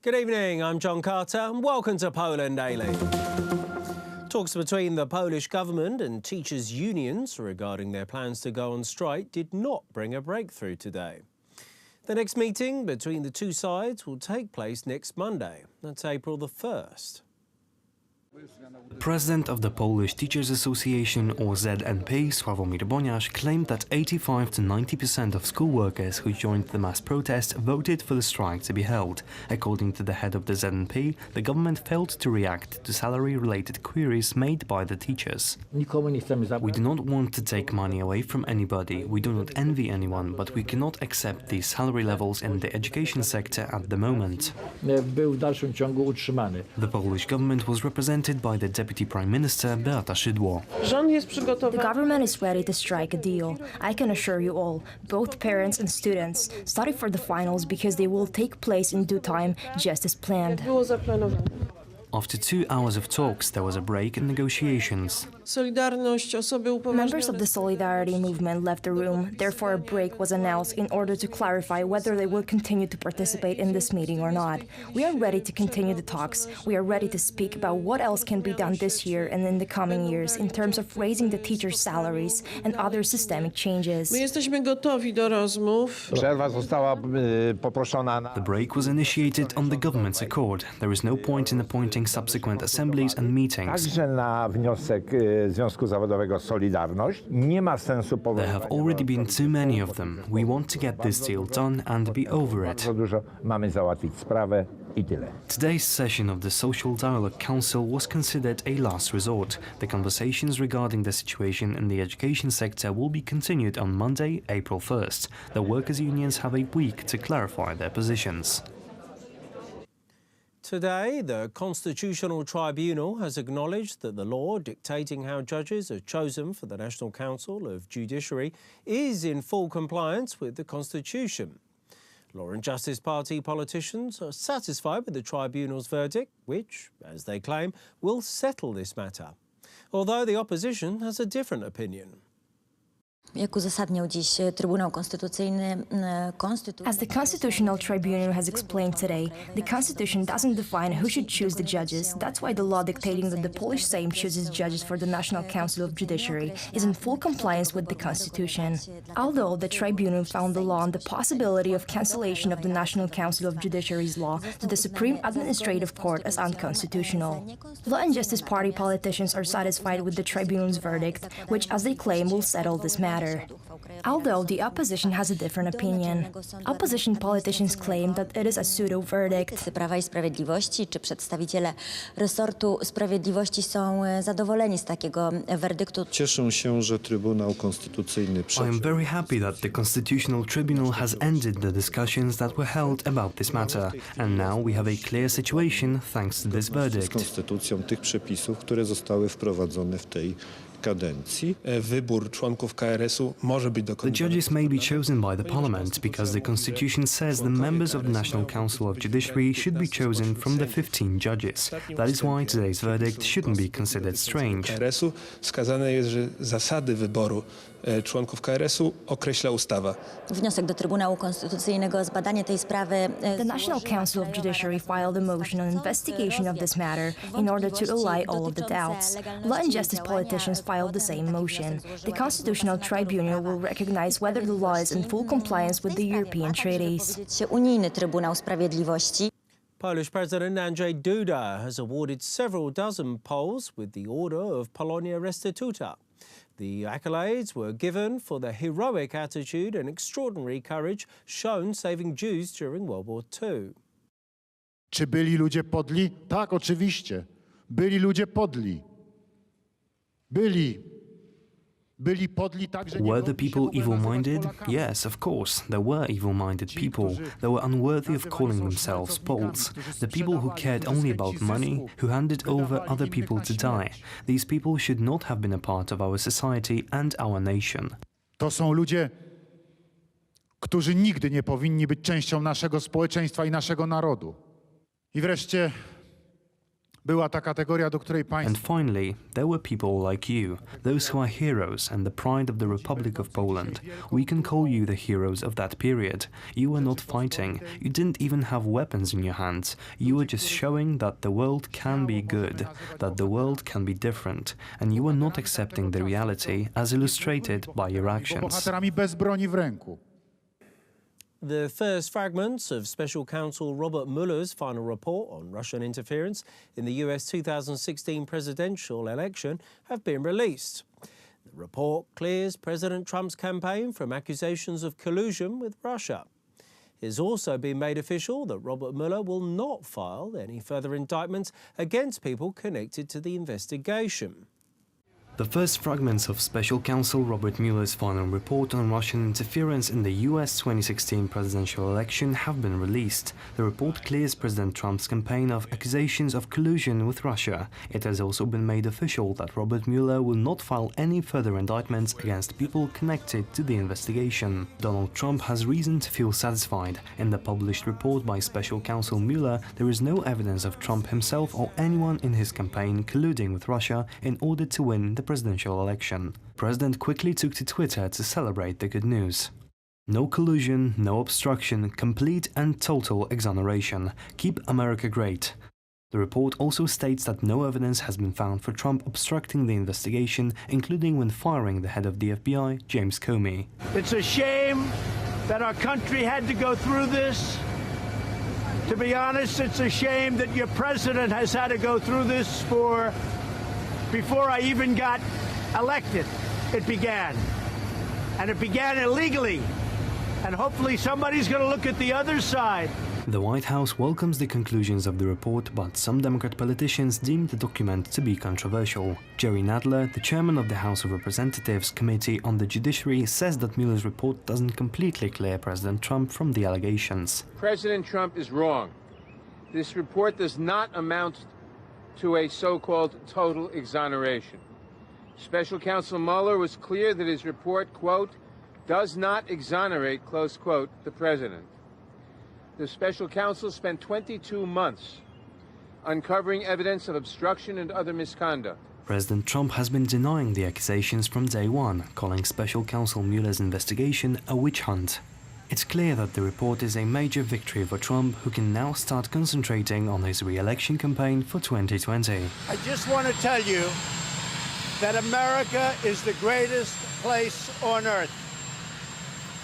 Good evening, I'm John Carter and welcome to Poland Daily. Talks between the Polish government and teachers' unions regarding their plans to go on strike did not bring a breakthrough today. The next meeting between the two sides will take place next Monday. That's April the 1st. President of the Polish Teachers Association, or ZNP, Sławomir Boniasz, claimed that 85 to 90% of school workers who joined the mass protest voted for the strike to be held. According to the head of the ZNP, the government failed to react to salary-related queries made by the teachers. We do not want to take money away from anybody, we do not envy anyone, but we cannot accept these salary levels in the education sector at the moment. The Polish government was represented by the Deputy Prime Minister Beata Szydło. The government is ready to strike a deal. I can assure you all, both parents and students, study for the finals because they will take place in due time, just as planned. After 2 hours of talks, there was a break in negotiations. Members of the Solidarity movement left the room, therefore a break was announced in order to clarify whether they will continue to participate in this meeting or not. We are ready to continue the talks. We are ready to speak about what else can be done this year and in the coming years in terms of raising the teachers' salaries and other systemic changes. The break was initiated on the government's accord. There is no point in appointing subsequent assemblies and meetings. Związku Zawodowego Solidarność. Nie ma sensu There have already been too many of them. We want to get this deal done and be over it. Mamy załatwić sprawę i tyle. Today's session of the Social Dialogue Council was considered a last resort. The conversations regarding the situation in the education sector will be continued on Monday, April 1st. The workers' unions have a week to clarify their positions. Today, the Constitutional Tribunal has acknowledged that the law dictating how judges are chosen for the National Council of Judiciary is in full compliance with the Constitution. Law and Justice Party politicians are satisfied with the Tribunal's verdict, which, as they claim, will settle this matter. Although the opposition has a different opinion. As the Constitutional Tribunal has explained today, the Constitution doesn't define who should choose the judges. That's why the law dictating that the Polish Sejm chooses judges for the National Council of Judiciary is in full compliance with the Constitution. Although the Tribunal found the law on the possibility of cancellation of the National Council of Judiciary's law to the Supreme Administrative Court as unconstitutional. Law and Justice Party politicians are satisfied with the Tribunal's verdict, which, as they claim, will settle this matter. Although the opposition has a different opinion. Opposition politicians claim that it is a pseudo-verdict. Prawa i Sprawiedliwości czy przedstawiciele resortu sprawiedliwości są zadowoleni z takiego werdyktu. Cieszę się, że Trybunał Konstytucyjny I am very happy that the Constitutional Tribunal has ended the discussions that were held about this matter, and now we have a clear situation thanks to this verdict. Z konstytucją tych przepisów, które zostały wprowadzone w tej kadencji. Wybór członków KRS-u może być dokonany. The judges may be chosen by the parliament because the constitution says the members of the National Council of Judiciary should be chosen from the 15 judges. That is why today's verdict shouldn't be considered strange. KRS-u wskazane jest, że zasady wyboru członków KRS-u określa ustawa. Wniosek do Trybunału Konstytucyjnego o zbadanie tej sprawy. The National Council of Judiciary filed a motion on investigation of this matter in order to allay all of the doubts. Law and Justice politicians filed the same motion. The Constitutional Tribunal will recognize whether the law is in full compliance with the European treaties. Unijny Trybunał Sprawiedliwości. Polish President Andrzej Duda has awarded several dozen Poles with the Order of Polonia Restituta. The accolades were given for their heroic attitude and extraordinary courage shown saving Jews during World War II. Czy byli ludzie podli? Tak, oczywiście. Byli ludzie podli. Were the people evil-minded? Yes, of course, there were evil-minded people. They were unworthy of calling themselves Poles. The people who cared only about money, who handed over other people to die. These people should not have been a part of our society and our nation. To są ludzie, którzy nigdy nie powinni być częścią naszego społeczeństwa i naszego narodu. I wreszcie była ta kategoria, do której And państwo... finally, there were people like you, those who are heroes and the pride of the Republic of Poland. We can call you the heroes of that period. You were not fighting, you didn't even have weapons in your hands. You were just showing that the world can be good, that the world can be different, and you were not accepting the reality as illustrated by your actions. Bohaterami bez broni w ręku. The first fragments of Special Counsel Robert Mueller's final report on Russian interference in the US 2016 presidential election have been released. The report clears President Trump's campaign from accusations of collusion with Russia. It has also been made official that Robert Mueller will not file any further indictments against people connected to the investigation. The first fragments of Special Counsel Robert Mueller's final report on Russian interference in the US 2016 presidential election have been released. The report clears President Trump's campaign of accusations of collusion with Russia. It has also been made official that Robert Mueller will not file any further indictments against people connected to the investigation. Donald Trump has reason to feel satisfied. In the published report by Special Counsel Mueller, there is no evidence of Trump himself or anyone in his campaign colluding with Russia in order to win the presidential election. The president quickly took to Twitter to celebrate the good news. No collusion, no obstruction, complete and total exoneration. Keep America great. The report also states that no evidence has been found for Trump obstructing the investigation, including when firing the head of the FBI, James Comey. It's a shame that our country had to go through this. To be honest, it's a shame that your president has had to go through this before I even got elected. It began. And it began illegally. And hopefully somebody's going to look at the other side. The White House welcomes the conclusions of the report, but some Democrat politicians deem the document to be controversial. Jerry Nadler, the chairman of the House of Representatives Committee on the Judiciary, says that Mueller's report doesn't completely clear President Trump from the allegations. President Trump is wrong. This report does not amount to a so-called total exoneration. Special Counsel Mueller was clear that his report, quote, does not exonerate, close quote, the president. The special counsel spent 22 months uncovering evidence of obstruction and other misconduct. President Trump has been denying the accusations from day one, calling Special Counsel Mueller's investigation a witch hunt. It's clear that the report is a major victory for Trump, who can now start concentrating on his re-election campaign for 2020. I just want to tell you that America is the greatest place on earth.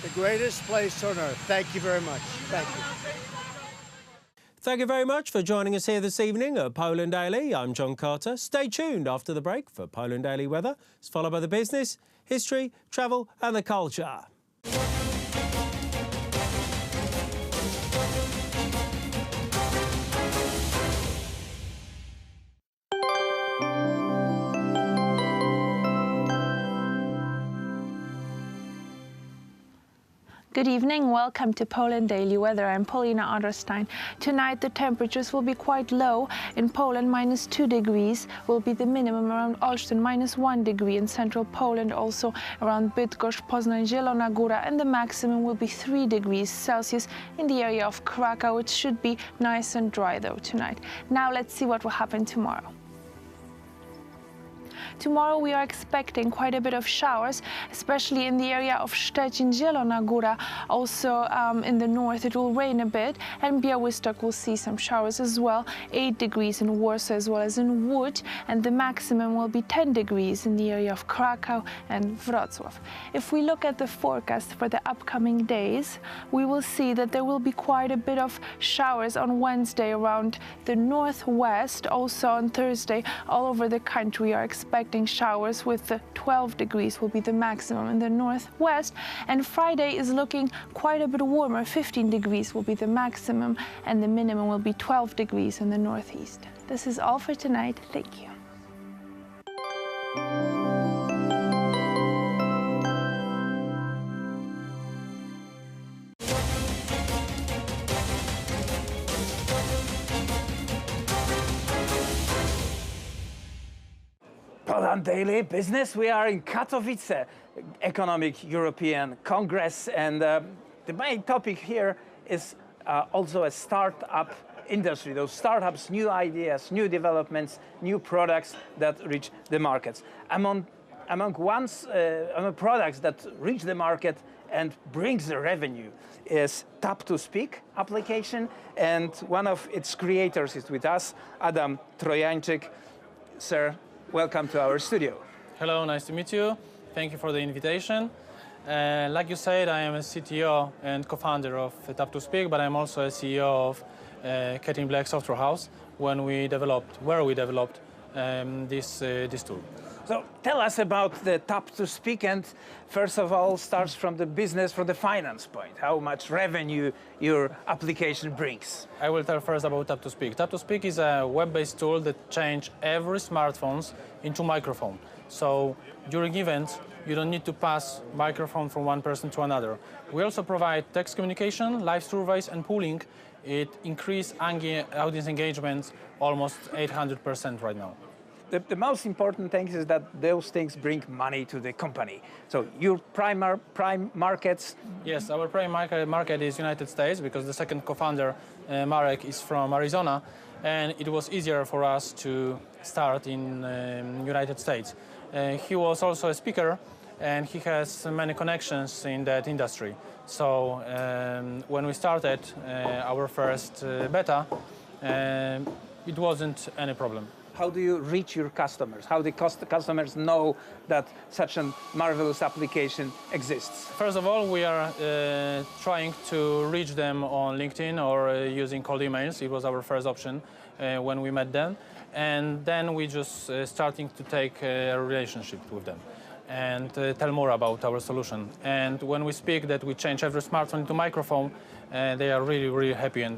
The greatest place on earth. Thank you very much. Thank you. Thank you very much for joining us here this evening at Poland Daily. I'm John Carter. Stay tuned after the break for Poland Daily Weather. It's followed by the business, history, travel and the culture. Good evening, welcome to Poland Daily Weather. I'm Paulina Ottersteing. Tonight the temperatures will be quite low. In Poland, -2 degrees will be the minimum around Olsztyn, -1 degree in central Poland, also around Bydgoszcz, Poznań, Zielona Góra, and the maximum will be 3 degrees Celsius in the area of Krakow. It should be nice and dry though tonight. Now let's see what will happen tomorrow. Tomorrow we are expecting quite a bit of showers, especially in the area of Szczecin, Zielona Góra. Also in the north it will rain a bit, and Białystok will see some showers as well. 8 degrees in Warsaw as well as in Łódź, and the maximum will be 10 degrees in the area of Krakow and Wrocław. If we look at the forecast for the upcoming days, we will see that there will be quite a bit of showers on Wednesday around the northwest. Also on Thursday, all over the country we are expecting showers with the 12 degrees will be the maximum in the northwest, and Friday is looking quite a bit warmer. 15 degrees will be the maximum and the minimum will be 12 degrees in the northeast. This is all for tonight. Thank you. Poland Daily Business. We are in Katowice, Economic European Congress, and the main topic here is also a startup industry, those startups, new ideas, new developments, new products that reach the markets. Among products that reach the market and brings the revenue is Tap-to-Speak application, and one of its creators is with us, Adam Trojańczyk. Sir, welcome to our studio. Hello, nice to meet you. Thank you for the invitation. Like you said, I am a CTO and co-founder of Tap-to-Speak, but I'm also a CEO of Cat Black Software House, where we developed this tool. So tell us about the Tap-to-Speak, and first of all, starts from the business, from the finance point, how much revenue your application brings. I will tell first about Tap-to-Speak. Tap-to-Speak is a web-based tool that changes every smartphone into microphone. So during events, you don't need to pass microphone from one person to another. We also provide text communication, live surveys, and pooling. It increased audience engagement almost 800% right now. The most important thing is that those things bring money to the company. So your prime markets? Yes, our prime market is United States, because the second co-founder, Marek, is from Arizona, and it was easier for us to start in United States. He was also a speaker, and he has many connections in that industry. So when we started our first beta, it wasn't any problem. How do you reach your customers? How do customers know that such a marvelous application exists? First of all, we are trying to reach them on LinkedIn or using cold emails. It was our first option when we met them. And then we just starting to take a relationship with them and tell more about our solution. And when we speak that we change every smartphone into microphone, they are really, really happy, and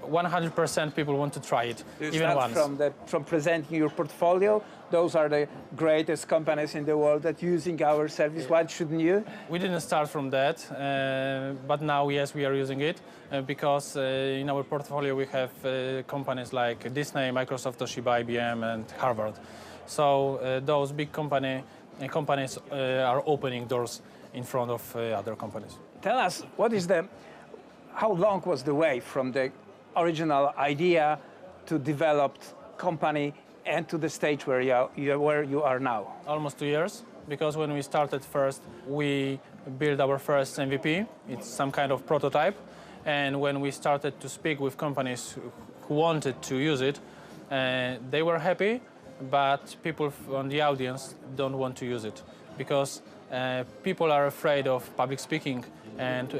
100% people want to try it, even once. From presenting your portfolio, those are the greatest companies in the world that using our service. Why shouldn't you? We didn't start from that, but now, yes, we are using it because in our portfolio we have companies like Disney, Microsoft, Toshiba, IBM, and Harvard. So those big companies are opening doors in front of other companies. Tell us, how long was the way from the original idea to developed company and to the stage where you are now? Almost 2 years, because when we started first, we built our first MVP. It's some kind of prototype. And when we started to speak with companies who wanted to use it, they were happy, but people on the audience don't want to use it because people are afraid of public speaking and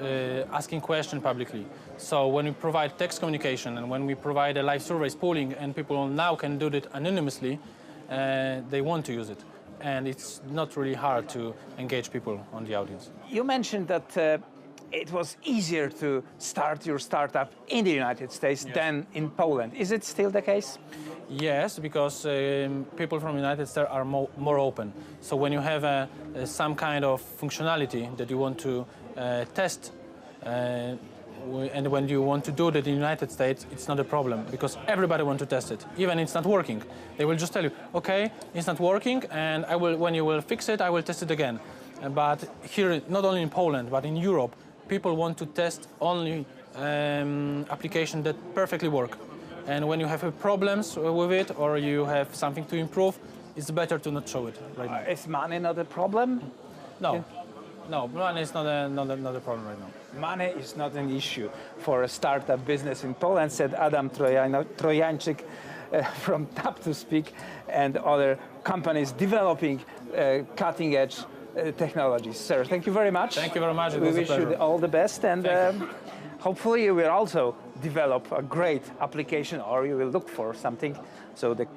asking questions publicly. So when we provide text communication and when we provide a live surveys pooling and people now can do it anonymously, they want to use it. And it's not really hard to engage people on the audience. You mentioned that it was easier to start your startup in the United States than in Poland. Is it still the case? Yes, because people from the United States are more open. So when you have some kind of functionality that you want to test, and when you want to do that in the United States, it's not a problem because everybody wants to test it. Even it's not working, they will just tell you, okay, it's not working, and when you will fix it, I will test it again. But here, not only in Poland, but in Europe, people want to test only applications that perfectly work. And when you have problems with it or you have something to improve, it's better to not show it right now. Is money not a problem? No. No, money is not a problem right now. Money is not an issue for a startup business in Poland, said Adam Trojańczyk from Tap-to-Speak and other companies developing cutting-edge technologies. Sir, thank you very much. Thank you very much. We wish you all the best, and hopefully you will also develop a great application, or you will look for something. So the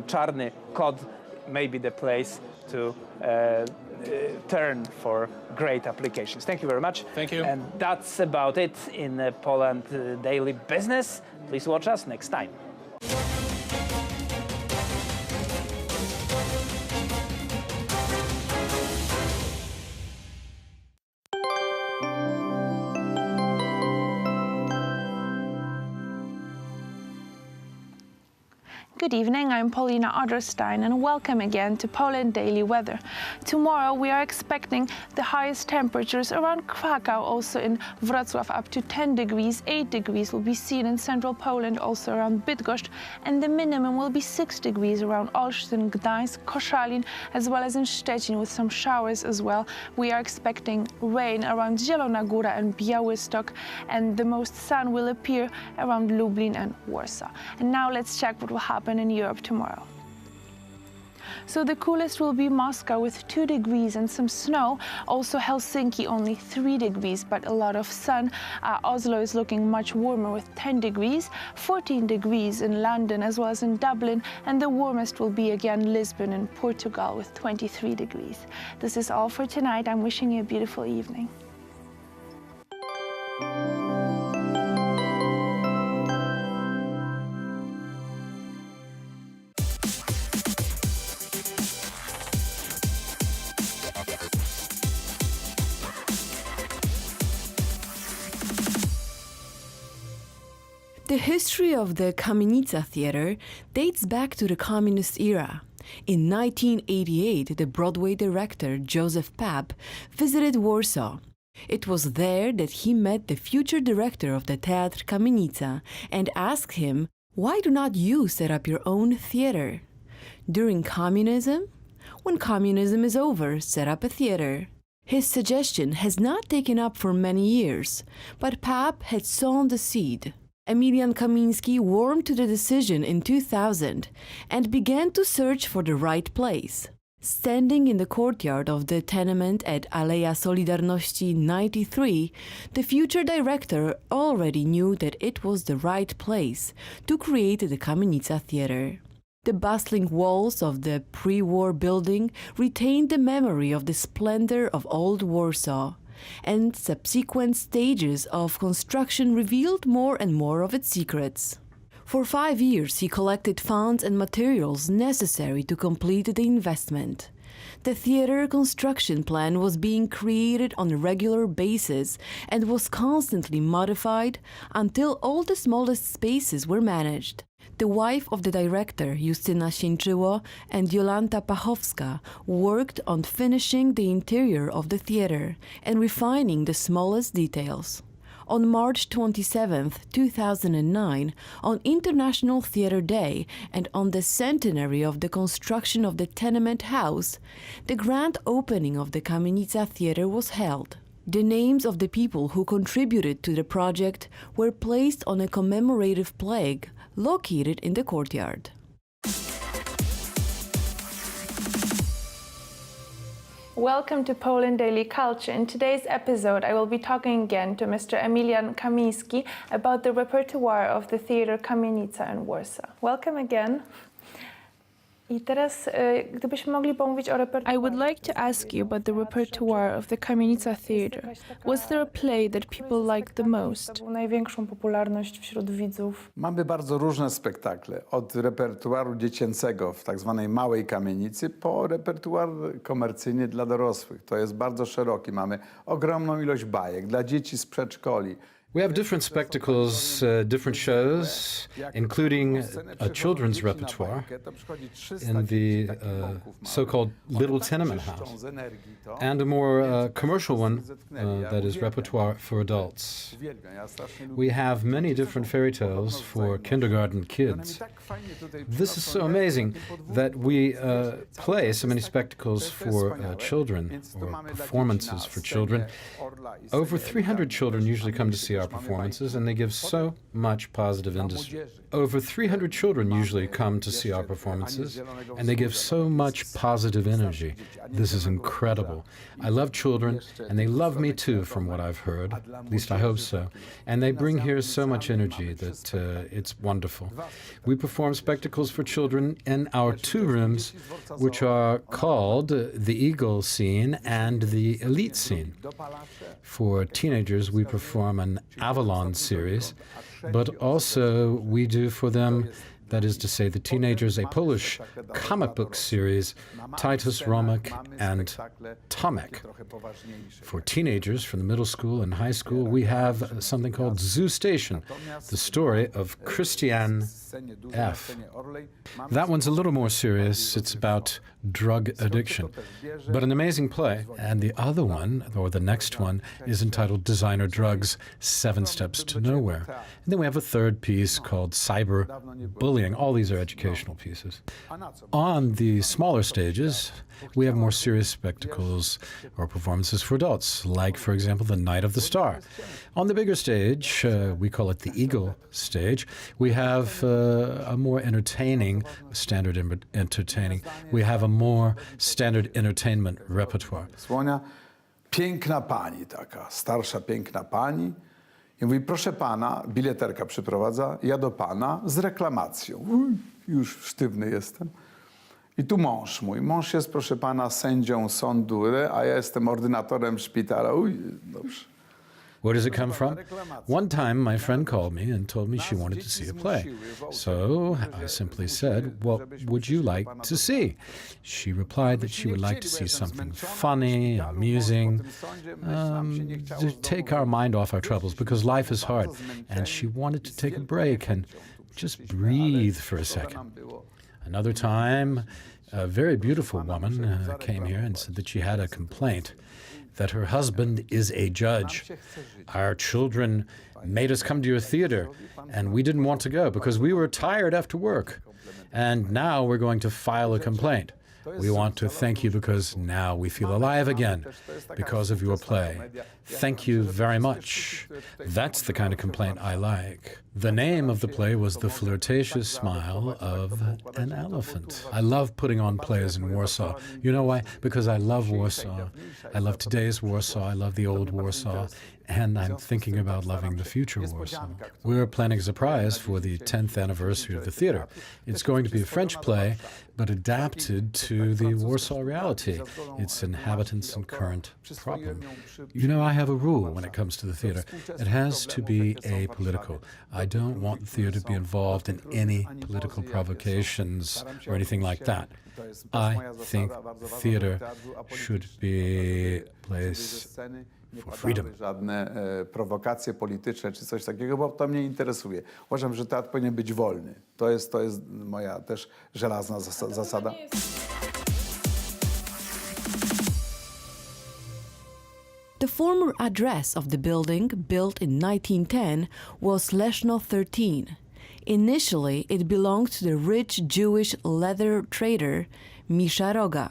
czarny code may be the place to turn for great applications. Thank you very much. Thank you. And that's about it in Poland Daily Business. Please watch us next time. Good evening, I'm Paulina Ottersteing and welcome again to Poland Daily Weather. Tomorrow we are expecting the highest temperatures around Krakow, also in Wrocław up to 10 degrees, 8 degrees will be seen in central Poland, also around Bydgoszcz, and the minimum will be 6 degrees around Olsztyn, Gdańsk, Koszalin, as well as in Szczecin with some showers as well. We are expecting rain around Zielona Góra and Białystok, and the most sun will appear around Lublin and Warsaw. And now let's check what will happen in Europe tomorrow. So the coolest will be Moscow with 2 degrees and some snow. Also Helsinki only 3 degrees, but a lot of sun. Oslo is looking much warmer with 10 degrees, 14 degrees in London as well as in Dublin, and the warmest will be again Lisbon in Portugal with 23 degrees. This is all for tonight. I'm wishing you a beautiful evening. The history of the Kamienica theater dates back to the communist era. In 1988, the Broadway director Joseph Papp visited Warsaw. It was there that he met the future director of the Teatr Kamienica and asked him, "Why do not you set up your own theater? During communism? When communism is over, set up a theater." His suggestion has not taken up for many years, but Papp had sown the seed. Emilian Kamiński warmed to the decision in 2000 and began to search for the right place. Standing in the courtyard of the tenement at Aleja Solidarności 93, the future director already knew that it was the right place to create the Kamienica theater. The bustling walls of the pre-war building retained the memory of the splendor of old Warsaw, and subsequent stages of construction revealed more and more of its secrets. For 5 years, he collected funds and materials necessary to complete the investment. The theater construction plan was being created on a regular basis and was constantly modified until all the smallest spaces were managed. The wife of the director, Justyna Sieńczyło, and Jolanta Pachowska worked on finishing the interior of the theater and refining the smallest details. On March 27, 2009, on International Theatre Day and on the centenary of the construction of the tenement house, the grand opening of the Kamienica Theatre was held. The names of the people who contributed to the project were placed on a commemorative plaque located in the courtyard. Welcome to Poland Daily Culture. In today's episode, I will be talking again to Mr. Emilian Kamiński about the repertoire of the Theatre Kamienica in Warsaw. Welcome again. I teraz, gdybyśmy mogli pomówić o repertuarze. I would like to ask you about the repertoire of the Kamienica Theatre. Was there a play that people liked the most? Największą popularność wśród widzów. Mamy bardzo różne spektakle, od repertuaru dziecięcego w tak zwanej małej kamienicy po repertuar komercyjny dla dorosłych. To jest bardzo szeroki. Mamy ogromną ilość bajek dla dzieci z przedszkoli. We have different spectacles, different shows, including a children's repertoire in the so-called Little Tenement House, and a more commercial one that is repertoire for adults. We have many different fairy tales for kindergarten kids. This is so amazing that we play so many spectacles for children, or performances for children. Over 300 children usually come to see our performances, and they give so much positive industry. Over 300 children usually come to see our performances, and they give so much positive energy. This is incredible. I love children, and they love me too, from what I've heard. At least I hope so. And they bring here so much energy that it's wonderful. We perform spectacles for children in our 2 rooms, which are called the Eagle Scene and the Elite Scene. For teenagers, we perform an Avalon series, but also we do for them That is to say, the teenagers, a Polish comic book series, Titus, Romek, and Tomek. For teenagers from the middle school and high school, we have something called Zoo Station, the story of Christian F. That one's a little more serious. It's about drug addiction, but an amazing play. And the other one, or the next one, is entitled Designer Drugs, 7 Steps to Nowhere. And then we have a third piece called Cyber Bullying. All these are educational pieces. On the smaller stages, we have more serious spectacles or performances for adults, like, for example, The Night of the Star. On the bigger stage, we call it the Eagle stage, we have a more entertaining, standard entertaining, we have a more standard entertainment repertoire. Słonia, piękna pani taka, starsza piękna pani. I mówi, proszę pana, bileterka przyprowadza, ja do pana z reklamacją. Już sztywny jestem. I tu mąż mój. Mąż jest, proszę pana, sędzią sądu, a ja jestem ordynatorem szpitala. Dobrze. Where does it come from? One time, my friend called me and told me she wanted to see a play. So I simply said, what would you like to see? She replied that she would like to see something funny, amusing, to take our mind off our troubles, because life is hard. And she wanted to take a break and just breathe for a second. Another time, a very beautiful woman came here and said that she had a complaint, that her husband is a judge. Our children made us come to your theater, and we didn't want to go because we were tired after work. And now we're going to file a complaint. We want to thank you because now we feel alive again because of your play. Thank you very much. That's the kind of complaint I like. The name of the play was The Flirtatious Smile of an Elephant. I love putting on plays in Warsaw. You know why? Because I love Warsaw. I love today's Warsaw. I love the old Warsaw. And I'm thinking about loving the future Warsaw. We're planning a surprise for the 10th anniversary of the theater. It's going to be a French play, but adapted to the Warsaw reality, its inhabitants and current problem. You know, I have a rule when it comes to the theater. It has to be apolitical. I don't want the theater to be involved in any political provocations or anything like that. I think theater should be a place for freedom. Żadne prowokacje polityczne czy coś takiego, bo to mnie interesuje. Uważam, że teatr powinien być wolny. To jest moja też żelazna zasada. The former address of the building, built in 1910, was Leszno 13. Initially, it belonged to the rich Jewish leather trader Misha Roga.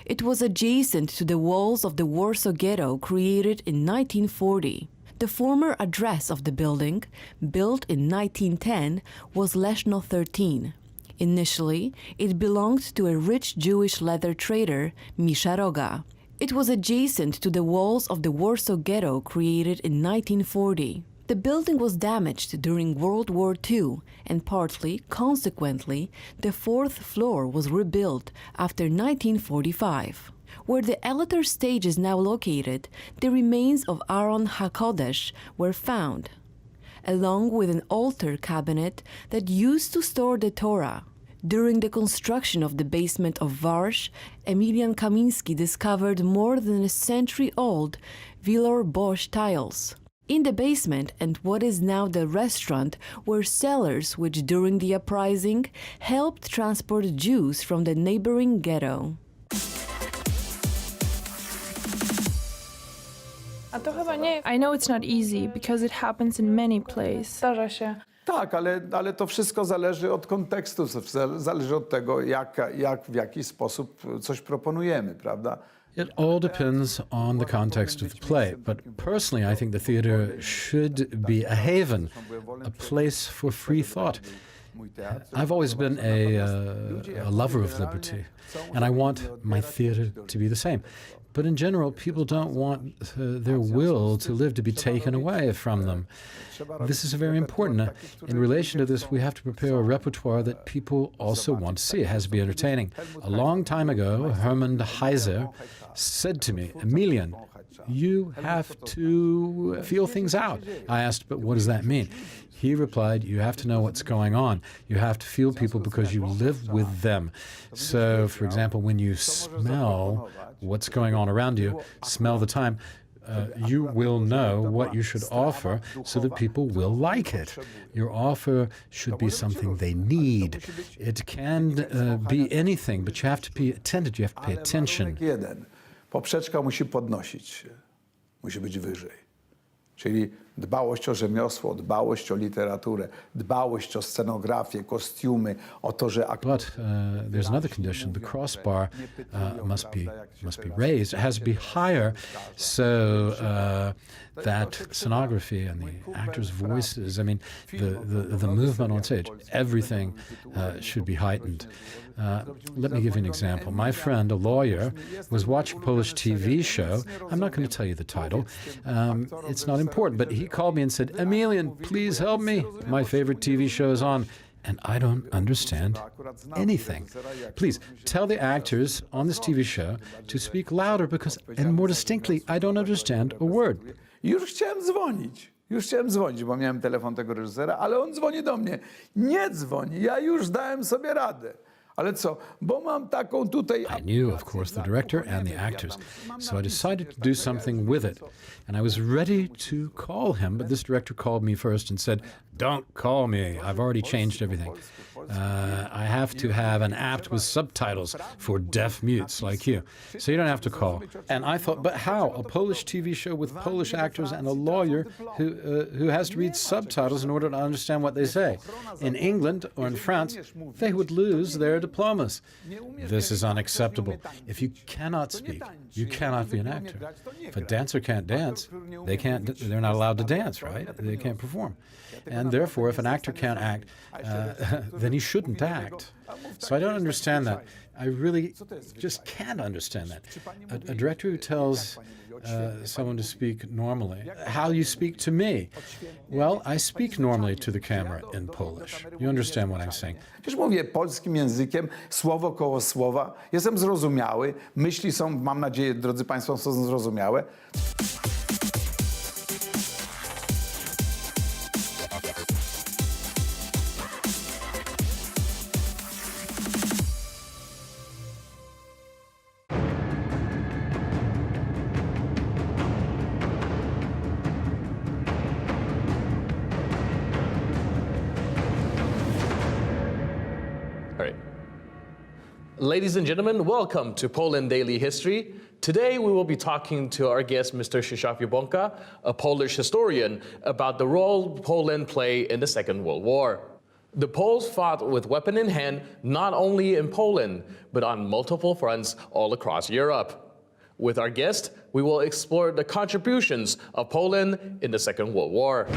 It was adjacent to the walls of the Warsaw Ghetto created in 1940. The former address of the building, built in 1910, was Leszno 13. Initially, it belonged to a rich Jewish leather trader, Misha Roga. It was adjacent to the walls of the Warsaw Ghetto created in 1940. The building was damaged during World War II, and partly, consequently, the 4th floor was rebuilt after 1945. Where the Eliter stage is now located, the remains of Aron HaKodesh were found, along with an altar cabinet that used to store the Torah. During the construction of the basement of Warsaw, Emilian Kamiński discovered more than a century-old Villers-Bosch tiles. In the basement and what is now the restaurant were cellars which during the uprising helped transport Jews from the neighboring ghetto. I know it's not easy because it happens in many places. Zdarza się. Tak, ale to wszystko zależy od kontekstu, zależy od tego, w jaki sposób coś proponujemy, prawda? It all depends on the context of the play, but personally I think the theater should be a haven, a place for free thought. I've always been a lover of liberty, and I want my theater to be the same. But in general, people don't want their will to live to be taken away from them. This is very important. In relation to this, we have to prepare a repertoire that people also want to see. It has to be entertaining. A long time ago, Hermann Heiser said to me, Emilian, you have to feel things out. I asked, but what does that mean? He replied, you have to know what's going on. You have to feel people because you live with them. So, for example, when you smell what's going on around you, smell the time, you will know what you should offer so that people will like it. Your offer should be something they need. It can be anything, but you have to be attentive, you have to pay attention. Poprzeczka musi podnosić się, musi być wyżej. Czyli dbałość o rzemiosło, dbałość o literaturę, dbałość o scenografię, kostiumy, o to, że... But there's another condition. The crossbar must be raised. It has to be higher so that scenography and the actors' voices, I mean, the movement on stage, everything should be heightened. Let me give you an example. My friend, a lawyer, was watching a Polish TV show. I'm not going to tell you the title. It's not important, but he called me and said, Emilian, please help me. My favorite TV show is on, and I don't understand anything. Please tell the actors on this TV show to speak louder and more distinctly, I don't understand a word. Już chciałem dzwonić, bo miałem telefon tego reżysera, ale on dzwoni do mnie. Nie dzwoni, ja już dałem sobie radę. Ale co, bo mam taką tutaj... I knew, of course, the director and the actors, so I decided to do something with it. And I was ready to call him, but this director called me first and said, don't call me, I've already changed everything. I have to have an app with subtitles for deaf mutes like you, so you don't have to call. And I thought, but how? A Polish TV show with Polish actors and a lawyer who has to read subtitles in order to understand what they say. In England or in France, they would lose their diplomas. This is unacceptable. If you cannot speak, you cannot be an actor. If a dancer can't dance, they're not allowed to dance, right? They can't perform. And therefore, if an actor can't act, then he shouldn't act. So I don't understand that. I really just can't understand that. A director who tells someone to speak normally, how you speak to me. Well, I speak normally to the camera in Polish. You understand what I'm saying? Przecież mówię polskim językiem, słowo koło słowa. Jestem zrozumiały. Myśli są, mam nadzieję, drodzy Państwo, są zrozumiałe. Ladies and gentlemen, welcome to Poland Daily History. Today we will be talking to our guest, Mr. Krzysztof Jabłonka, a Polish historian, about the role Poland played in the Second World War. The Poles fought with weapon in hand not only in Poland, but on multiple fronts all across Europe. With our guest, we will explore the contributions of Poland in the Second World War.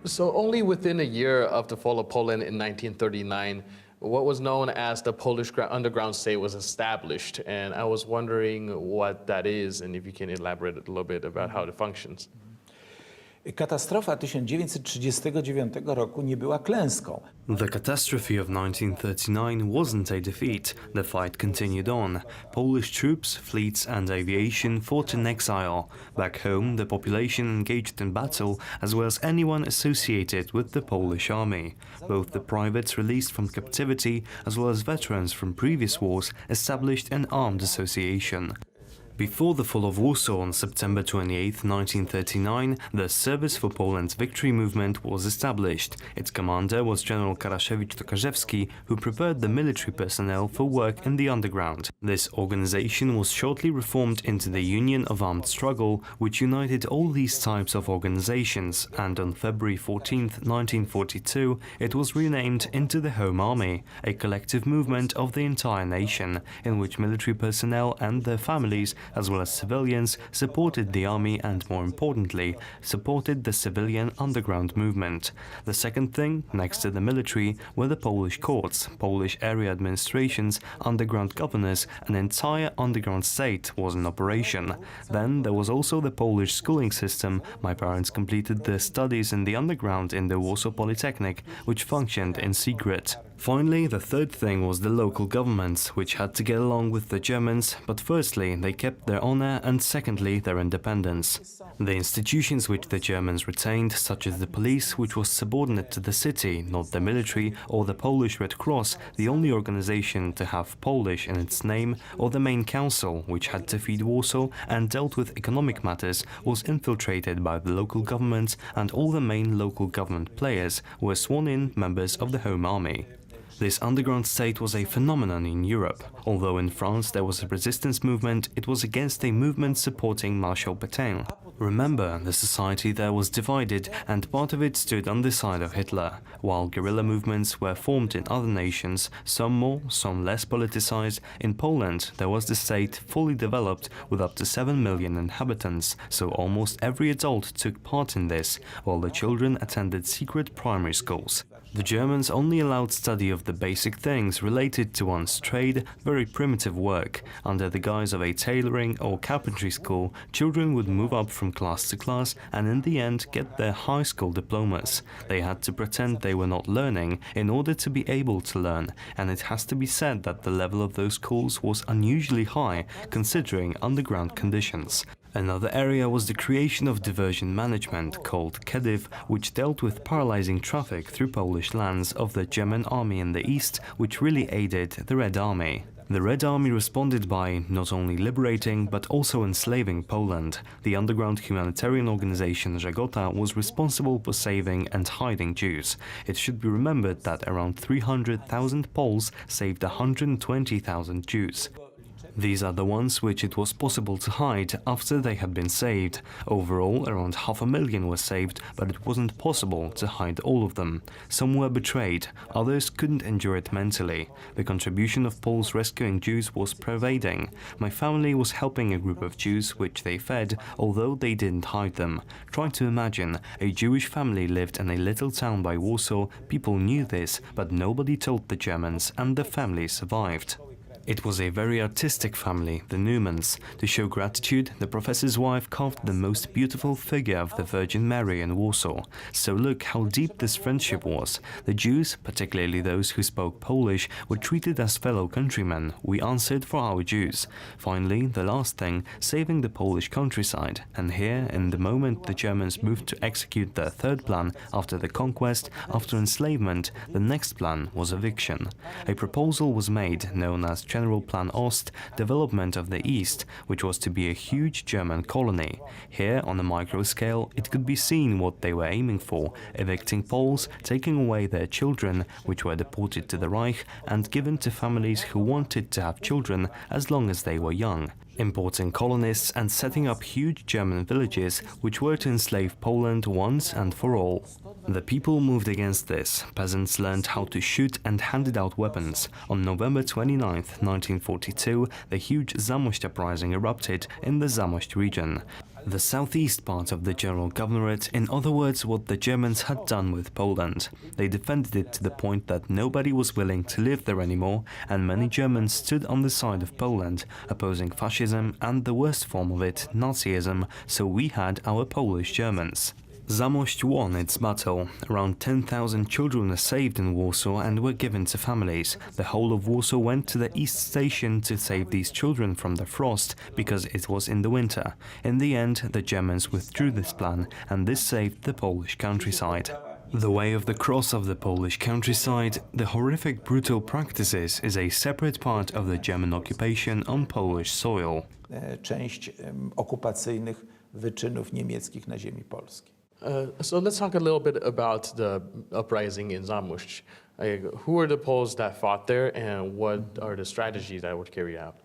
So only within a year of the fall of Poland in 1939, what was known as the Polish underground state was established. And I was wondering what that is and if you can elaborate a little bit about how it functions. Katastrofa 1939 roku nie była klęską. The catastrophe of 1939 wasn't a defeat. The fight continued on. Polish troops, fleets and aviation fought in exile. Back home, the population engaged in battle, as well as anyone associated with the Polish army. Both the privates released from captivity, as well as veterans from previous wars, established an armed association. Before the fall of Warsaw on September 28, 1939, the Service for Poland's Victory movement was established. Its commander was General Karaszewicz-Tokarzewski, who prepared the military personnel for work in the underground. This organization was shortly reformed into the Union of Armed Struggle, which united all these types of organizations, and on February 14, 1942, it was renamed into the Home Army, a collective movement of the entire nation, in which military personnel and their families, as well as civilians, supported the army and, more importantly, supported the civilian underground movement. The second thing, next to the military, were the Polish courts, Polish area administrations, underground governors, an entire underground state was in operation. Then there was also the Polish schooling system. My parents completed their studies in the underground in the Warsaw Polytechnic, which functioned in secret. Finally, the third thing was the local governments, which had to get along with the Germans, but firstly, they kept their honor and secondly, their independence. The institutions which the Germans retained, such as the police, which was subordinate to the city, not the military or the Polish Red Cross, the only organization to have Polish in its name, or the main council, which had to feed Warsaw and dealt with economic matters, was infiltrated by the local government, and all the main local government players were sworn-in members of the Home Army. This underground state was a phenomenon in Europe. Although in France there was a resistance movement, it was against a movement supporting Marshal Pétain. Remember, the society there was divided and part of it stood on the side of Hitler, while guerrilla movements were formed in other nations, some more, some less politicized. In Poland there was the state fully developed with up to 7 million inhabitants, so almost every adult took part in this, while the children attended secret primary schools. The Germans only allowed study of the basic things related to one's trade, very primitive work. Under the guise of a tailoring or carpentry school, children would move up from class to class and in the end get their high school diplomas. They had to pretend they were not learning in order to be able to learn, and it has to be said that the level of those schools was unusually high considering underground conditions. Another area was the creation of diversion management, called Kediv, which dealt with paralyzing traffic through Polish lands of the German army in the east, which really aided the Red Army. The Red Army responded by not only liberating but also enslaving Poland. The underground humanitarian organization Żegota was responsible for saving and hiding Jews. It should be remembered that around 300,000 Poles saved 120,000 Jews. These are the ones which it was possible to hide after they had been saved. Overall, around 500,000 were saved, but it wasn't possible to hide all of them. Some were betrayed, others couldn't endure it mentally. The contribution of Poles rescuing Jews was pervading. My family was helping a group of Jews which they fed, although they didn't hide them. Try to imagine, a Jewish family lived in a little town by Warsaw, people knew this, but nobody told the Germans, and the family survived. It was a very artistic family, the Newmans. To show gratitude, the professor's wife carved the most beautiful figure of the Virgin Mary in Warsaw. So look how deep this friendship was. The Jews, particularly those who spoke Polish, were treated as fellow countrymen. We answered for our Jews. Finally, the last thing, saving the Polish countryside. And here, in the moment the Germans moved to execute their third plan after the conquest, after enslavement, the next plan was eviction. A proposal was made, known as General Plan Ost, development of the East, which was to be a huge German colony. Here, on a micro scale, it could be seen what they were aiming for, evicting Poles, taking away their children, which were deported to the Reich, and given to families who wanted to have children as long as they were young. Importing colonists and setting up huge German villages which were to enslave Poland once and for all. The people moved against this. Peasants learned how to shoot and handed out weapons. On November 29, 1942, the huge Zamość uprising erupted in the Zamość region. The southeast part of the General Governorate, in other words, what the Germans had done with Poland. They defended it to the point that nobody was willing to live there anymore, and many Germans stood on the side of Poland, opposing fascism and the worst form of it, Nazism, so we had our Polish Germans. Zamość won its battle. Around 10,000 children were saved in Warsaw and were given to families. The whole of Warsaw went to the East Station to save these children from the frost, because it was in the winter. In the end, the Germans withdrew this plan, and this saved the Polish countryside. The Way of the Cross of the Polish countryside, the horrific brutal practices, is a separate part of the German occupation on Polish soil. Część okupacyjnych wyczynów niemieckich na ziemi polskiej. So let's talk a little bit about the uprising in Zamość. Who were the Poles that fought there, and what are the strategies that were carried out?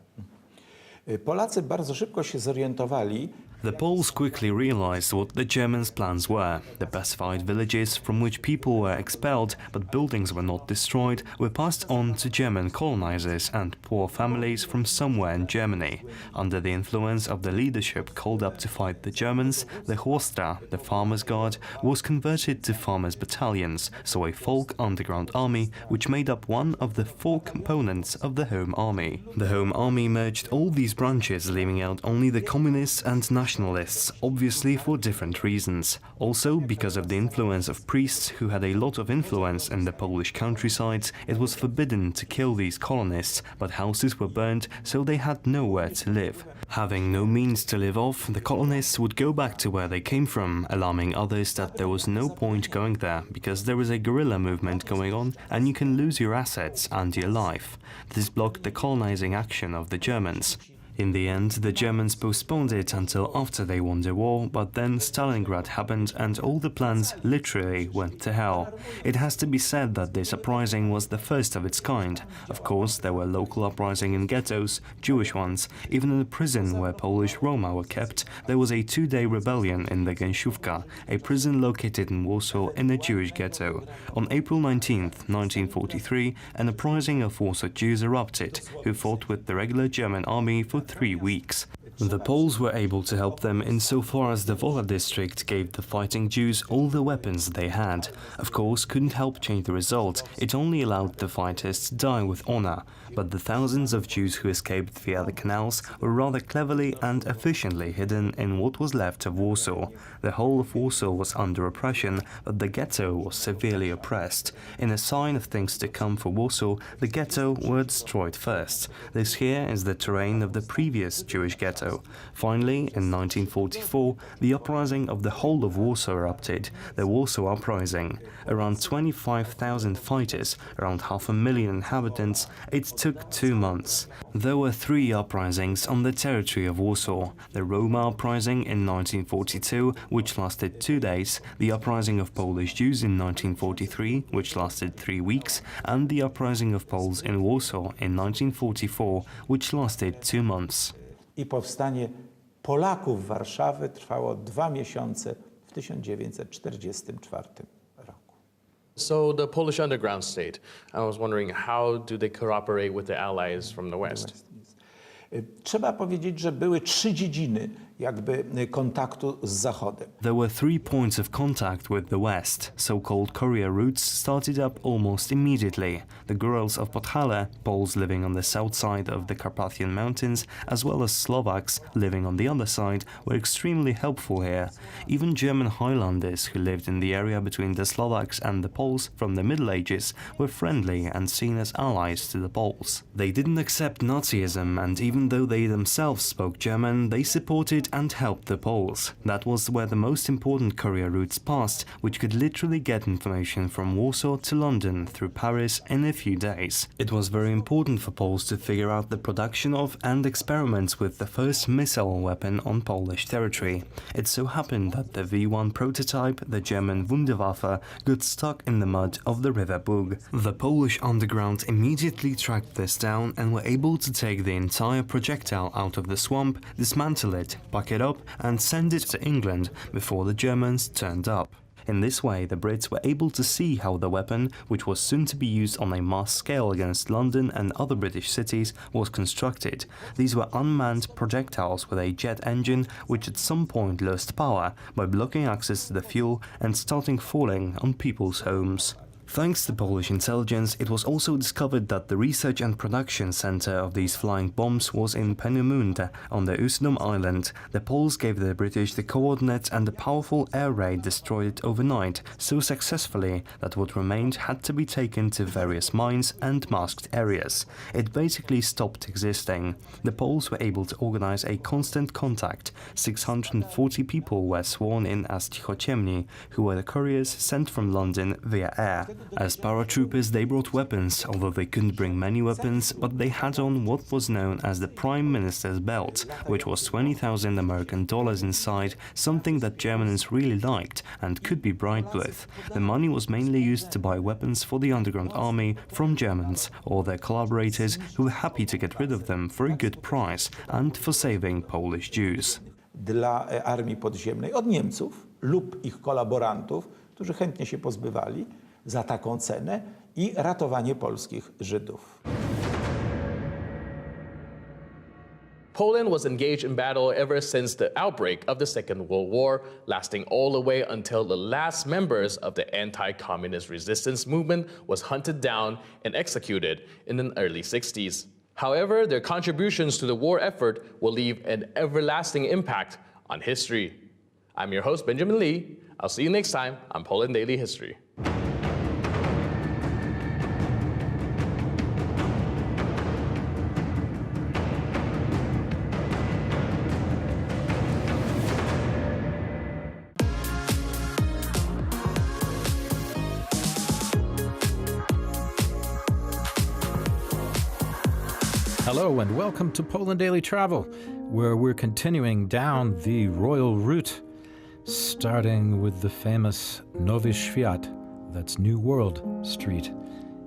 Polacy bardzo szybko się zorientowali. The Poles quickly realized what the Germans' plans were. The pacified villages from which people were expelled, but buildings were not destroyed, were passed on to German colonizers and poor families from somewhere in Germany. Under the influence of the leadership called up to fight the Germans, the Chłostra, the Farmers' Guard, was converted to Farmers' Battalions, so a folk underground army which made up one of the 4 components of the Home Army. The Home Army merged all these branches, leaving out only the communists and nationalists nationalists, obviously for different reasons. Also, because of the influence of priests who had a lot of influence in the Polish countryside, it was forbidden to kill these colonists, but houses were burned, so they had nowhere to live. Having no means to live off, the colonists would go back to where they came from, alarming others that there was no point going there, because there is a guerrilla movement going on and you can lose your assets and your life. This blocked the colonizing action of the Germans. In the end, the Germans postponed it until after they won the war, but then Stalingrad happened and all the plans literally went to hell. It has to be said that this uprising was the first of its kind. Of course, there were local uprisings in ghettos, Jewish ones. Even in the prison where Polish Roma were kept, there was a two-day rebellion in the Gęsiówka, a prison located in Warsaw in a Jewish ghetto. On April 19th, 1943, an uprising of Warsaw Jews erupted, who fought with the regular German army for 3 weeks. The Poles were able to help them insofar as the Wola district gave the fighting Jews all the weapons they had. Of course, couldn't help change the result, it only allowed the fighters to die with honor. But the thousands of Jews who escaped via the canals were rather cleverly and efficiently hidden in what was left of Warsaw. The whole of Warsaw was under oppression, but the ghetto was severely oppressed. In a sign of things to come for Warsaw, the ghetto were destroyed first. This here is the terrain of the previous Jewish ghetto. Finally, in 1944, the uprising of the whole of Warsaw erupted, the Warsaw Uprising. Around 25,000 fighters, around 500,000 inhabitants, it took 2 months. There were 3 uprisings on the territory of Warsaw. The Roma Uprising in 1942, which lasted 2 days, the Uprising of Polish Jews in 1943, which lasted 3 weeks, and the Uprising of Poles in Warsaw in 1944, which lasted 2 months. I powstanie Polaków Warszawy trwało 2 miesiące w 1944 roku. So the Polish underground state, I was wondering, how do they cooperate with the allies from the West? Trzeba powiedzieć, że były 3 dziedziny jakby kontaktu z Zachodem. There were 3 points of contact with the West. So-called courier routes started up almost immediately. The Górals of Podhale, Poles living on the south side of the Carpathian Mountains, as well as Slovaks living on the other side, were extremely helpful here. Even German Highlanders who lived in the area between the Slovaks and the Poles from the Middle Ages were friendly and seen as allies to the Poles. They didn't accept Nazism, and even though they themselves spoke German, they supported and helped the Poles. That was where the most important courier routes passed, which could literally get information from Warsaw to London through Paris in a few days. It was very important for Poles to figure out the production of and experiments with the first missile weapon on Polish territory. It so happened that the V1 prototype, the German Wunderwaffe, got stuck in the mud of the River Bug. The Polish underground immediately tracked this down and were able to take the entire projectile out of the swamp, dismantle it, pack it up and send it to England before the Germans turned up. In this way, the Brits were able to see how the weapon, which was soon to be used on a mass scale against London and other British cities, was constructed. These were unmanned projectiles with a jet engine which at some point lost power by blocking access to the fuel and starting falling on people's homes. Thanks to Polish intelligence, it was also discovered that the research and production center of these flying bombs was in Peenemünde on the Usedom Island. The Poles gave the British the coordinates and the powerful air raid destroyed it overnight, so successfully that what remained had to be taken to various mines and masked areas. It basically stopped existing. The Poles were able to organize a constant contact. 640 people were sworn in as cichociemni, who were the couriers sent from London via air. As paratroopers, they brought weapons, although they couldn't bring many weapons, but they had on what was known as the Prime Minister's belt, which was $20,000 American inside, something that Germans really liked and could be bribed with. The money was mainly used to buy weapons for the underground army from Germans or their collaborators who were happy to get rid of them for a good price and for saving Polish Jews. Dla armii podziemnej od Niemców lub ich kolaborantów, którzy chętnie się pozbywali za taką cenę i ratowanie polskich Żydów. Poland was engaged in battle ever since the outbreak of the Second World War, lasting all the way until the last members of the anti-communist resistance movement was hunted down and executed in the early 60s. However, their contributions to the war effort will leave an everlasting impact on history. I'm your host, Benjamin Lee. I'll see you next time on Poland Daily History. Hello and welcome to Poland Daily Travel, where we're continuing down the royal route, starting with the famous Nowy Świat, that's New World Street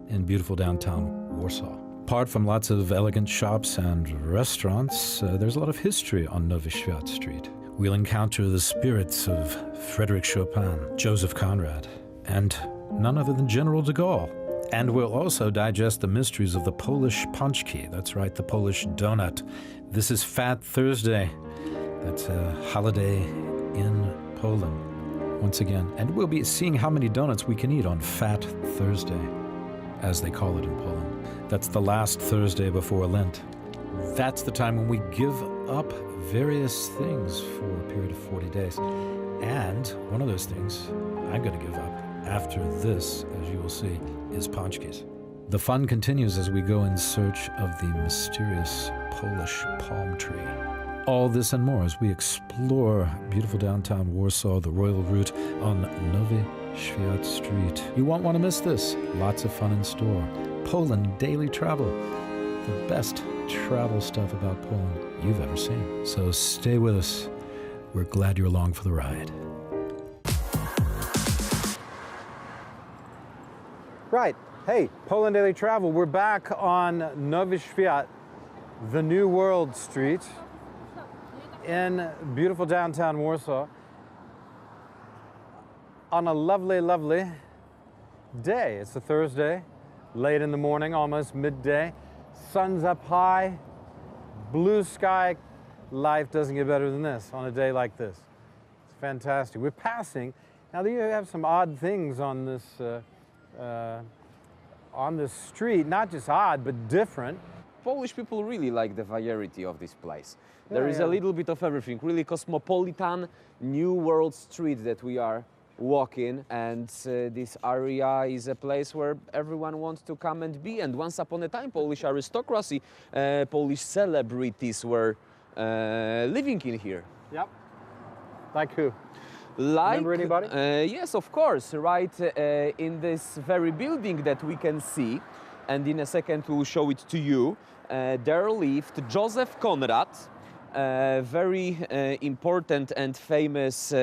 in beautiful downtown Warsaw. Apart from lots of elegant shops and restaurants, there's a lot of history on Nowy Świat Street. We'll encounter the spirits of Frédéric Chopin, Joseph Conrad, and none other than General de Gaulle. And we'll also digest the mysteries of the Polish pączki. That's right, the Polish donut. This is Fat Thursday. That's a holiday in Poland, once again. And we'll be seeing how many donuts we can eat on Fat Thursday, as they call it in Poland. That's the last Thursday before Lent. That's the time when we give up various things for a period of 40 days. And one of those things I'm going to give up after this, as you will see, is pączkis. The fun continues as we go in search of the mysterious Polish palm tree. All this and more as we explore beautiful downtown Warsaw, the royal route on Nowy Świat Street. You won't want to miss this. Lots of fun in store. Poland Daily Travel, the best travel stuff about Poland you've ever seen. So stay with us. We're glad you're along for the ride. Right. Hey, Poland Daily Travel. We're back on Nowy Świat, the New World Street in beautiful downtown Warsaw on a lovely, lovely day. It's a Thursday, late in the morning, almost midday. Sun's up high, blue sky. Life doesn't get better than this on a day like this. It's fantastic. We're passing. Now, you have some odd things on this street, not just odd, but different. Polish people really like the variety of this place. There is a little bit of everything, really cosmopolitan, New World Street that we are walking, and this area is a place where everyone wants to come and be. And once upon a time, Polish aristocracy, Polish celebrities were living in here. Yep. Like who? Like, remember anybody? Yes, of course, right in this very building that we can see, and in a second we'll show it to you. There lived Joseph Conrad, a very important and famous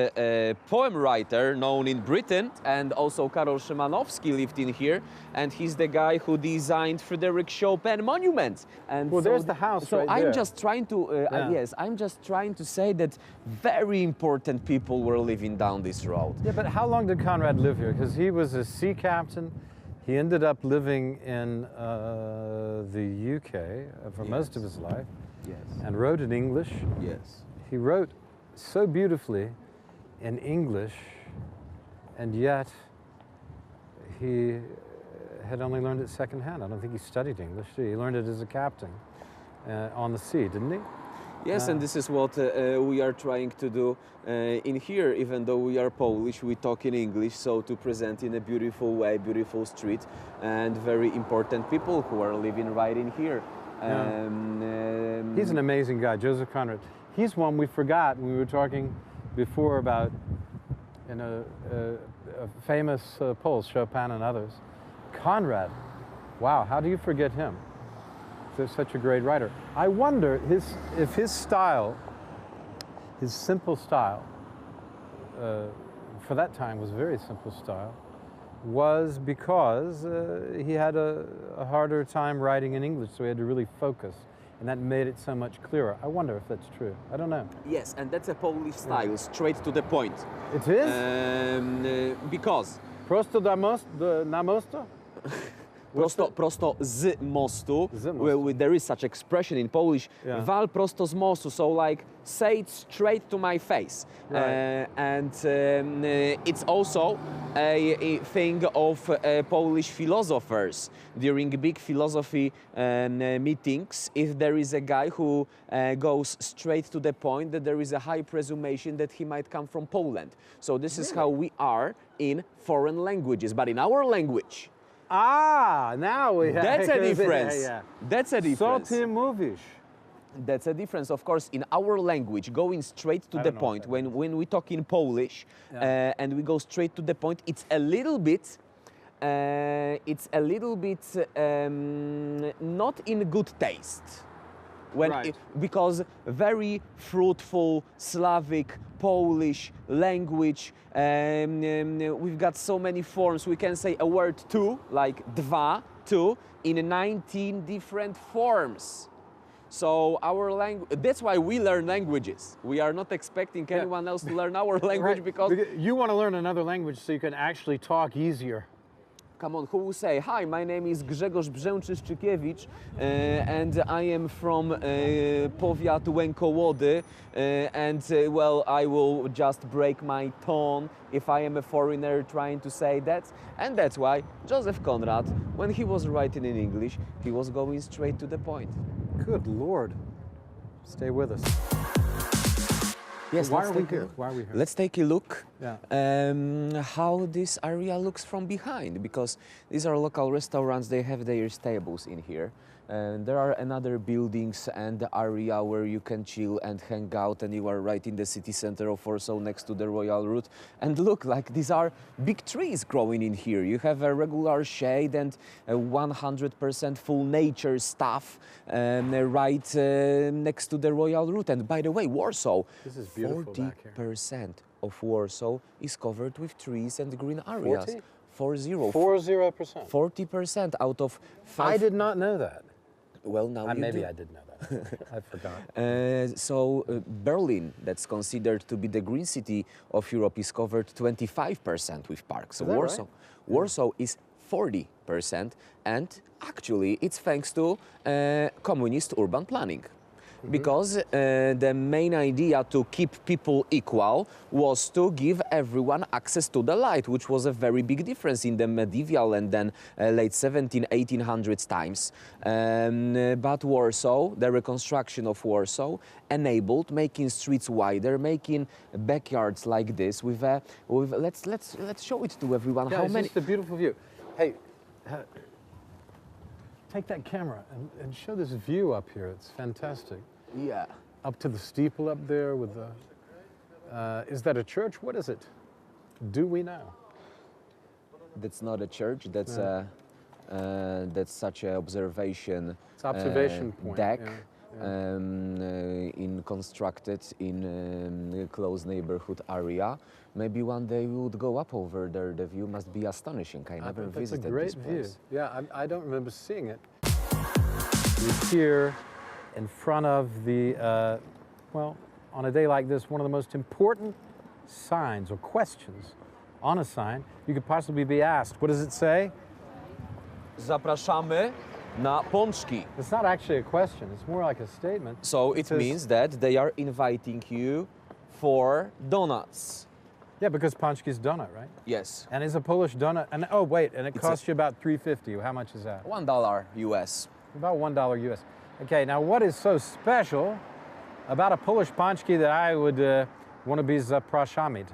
poem writer known in Britain, and also Karol Szymanowski lived in here, and he's the guy who designed Frédéric Chopin monument. And well, so there's the house right I'm there. just trying to, yes, I'm just trying to say that very important people were living down this road. Yeah, but how long did Conrad live here? Because he was a sea captain. He ended up living in the UK for most of his life. Yes. And wrote in English. Yes. He wrote so beautifully in English, and yet he had only learned it secondhand. I don't think he studied English. He learned it as a captain on the sea, didn't he? Yes, and this is what we are trying to do in here. Even though we are Polish, we talk in English, so to present in a beautiful way, beautiful street, and very important people who are living right in here. He's an amazing guy, Joseph Conrad. He's one we forgot when we were talking before about famous Poles, Chopin and others. Conrad, wow, how do you forget him? He's such a great writer. I wonder if his style, his simple style, for that time was a very simple style, was because he had a harder time writing in English, so he had to really focus, and that made it so much clearer. I wonder if that's true. I don't know. Yes, and that's a Polish style, straight to the point. It is? Because... Prosto na mosto? prosto z mostu. There is such expression in Polish. Wal prosto z mostu, so like say it straight to my face. Right. It's also a thing of Polish philosophers during big philosophy meetings. If there is a guy who goes straight to the point, that there is a high presumption that he might come from Poland. So this is how we are in foreign languages, but in our language. Now we have... That's a difference. That's a difference. Co ty mówisz? That's a difference, of course, in our language, going straight to the point. When we talk in Polish and we go straight to the point, it's a little bit not in good taste. Because very fruitful Slavic, Polish language, we've got so many forms. We can say a word two, like dwa, two, in 19 different forms. So our language, that's why we learn languages. We are not expecting anyone else to learn our language because you want to learn another language so you can actually talk easier. Come on, who will say, hi, my name is Grzegorz Brzęczyszczykiewicz and I am from Powiat Łękołody well, I will just break my tone if I am a foreigner trying to say that. And that's why Joseph Conrad, when he was writing in English, he was going straight to the point. Good Lord. Stay with us. Yes, Why are we here? Let's take a look how this area looks from behind, because these are local restaurants, they have their stables in here. And there are another buildings and the area where you can chill and hang out, and you are right in the city center of Warsaw next to the Royal Route. And look, like these are big trees growing in here. You have a regular shade and 100% full nature stuff right next to the Royal Route. And by the way, Warsaw, this is beautiful 40% of Warsaw is covered with trees and green areas. 40%? 40% out of 5. I did not know that. Well, now you maybe do. I did know that. I forgot. Berlin, that's considered to be the green city of Europe, is covered 25% with parks. So Warsaw is 40%, and actually it's thanks to communist urban planning. Because the main idea to keep people equal was to give everyone access to the light, which was a very big difference in the medieval and then late 1800s times. But Warsaw, the reconstruction of Warsaw, enabled making streets wider, making backyards like this. Let's show it to everyone. Yeah, how it's many? Just a beautiful view. Hey. Take that camera and show this view up here. It's fantastic. Yeah. Up to the steeple up there with the... is that a church? What is it? Do we know? That's not a church. That's that's such an observation. It's observation point. Deck. Constructed in a close neighborhood area. Maybe one day we would go up over there. The view must be astonishing. I never visited this place. That's a great view. Yeah, I don't remember seeing it. We're here in front of the, well, on a day like this, one of the most important signs or questions on a sign you could possibly be asked. What does it say? Zapraszamy na pączki. It's not actually a question, it's more like a statement. So it means that they are inviting you for donuts. Yeah, because pączki is donut, right? Yes. And it's a Polish donut. And oh, wait, and it costs you about $3.50. How much is that? $1 US. About $1 US. Okay, now what is so special about a Polish pączki that I would want to be zapraszamy?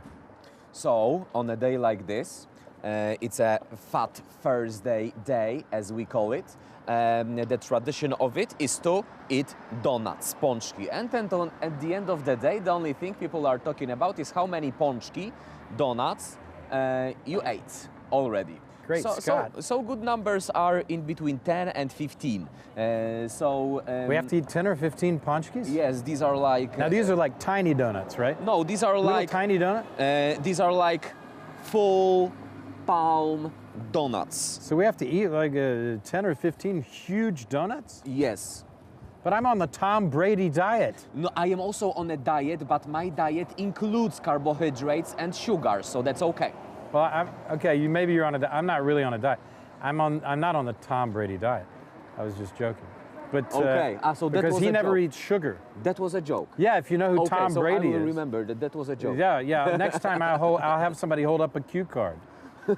So, on a day like this, it's a Fat Thursday day, as we call it. The tradition of it is to eat donuts, pączki. And then at the end of the day, the only thing people are talking about is how many pączki, donuts, you ate already. Great, Scott. So good numbers are in between 10 and 15. We have to eat 10 or 15 pączkis? Yes, these are like... Now these are like tiny donuts, right? No, these are Little like... tiny donut? These are like full palm donuts. So we have to eat like 10 or 15 huge donuts? Yes. But I'm on the Tom Brady diet. No, I am also on a diet, but my diet includes carbohydrates and sugar, so that's okay. Well, okay, maybe you're on a diet. I'm not really on a diet. I'm not on the Tom Brady diet. I was just joking. But Okay, so that because was he a never joke. eats sugar. That was a joke. Yeah, if you know who Okay, Tom so Brady I will is. remember that was a joke. Yeah. Next time I'll have somebody hold up a cue card,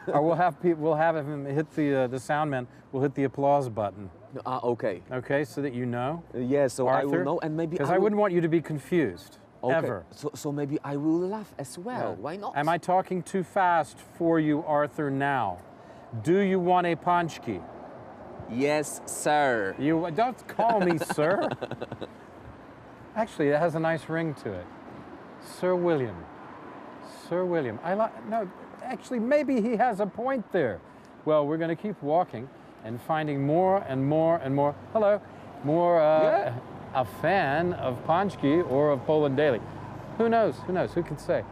or we'll have him hit the sound man. We'll hit the applause button. Okay. Okay, so that you know. Yeah, so Arthur, I will know, and maybe because I I will- wouldn't want you to be confused ever. So maybe I will laugh as well. Yeah. Why not? Am I talking too fast for you, Arthur? Now, do you want a paczki? Yes, sir. You don't call me sir. Actually, it has a nice ring to it. Sir William. Sir William. No, actually, maybe he has a point there. Well, we're going to keep walking and finding more and more and more. Hello. More a fan of paczki or of Poland Daily. Who knows? Who knows? Who can say?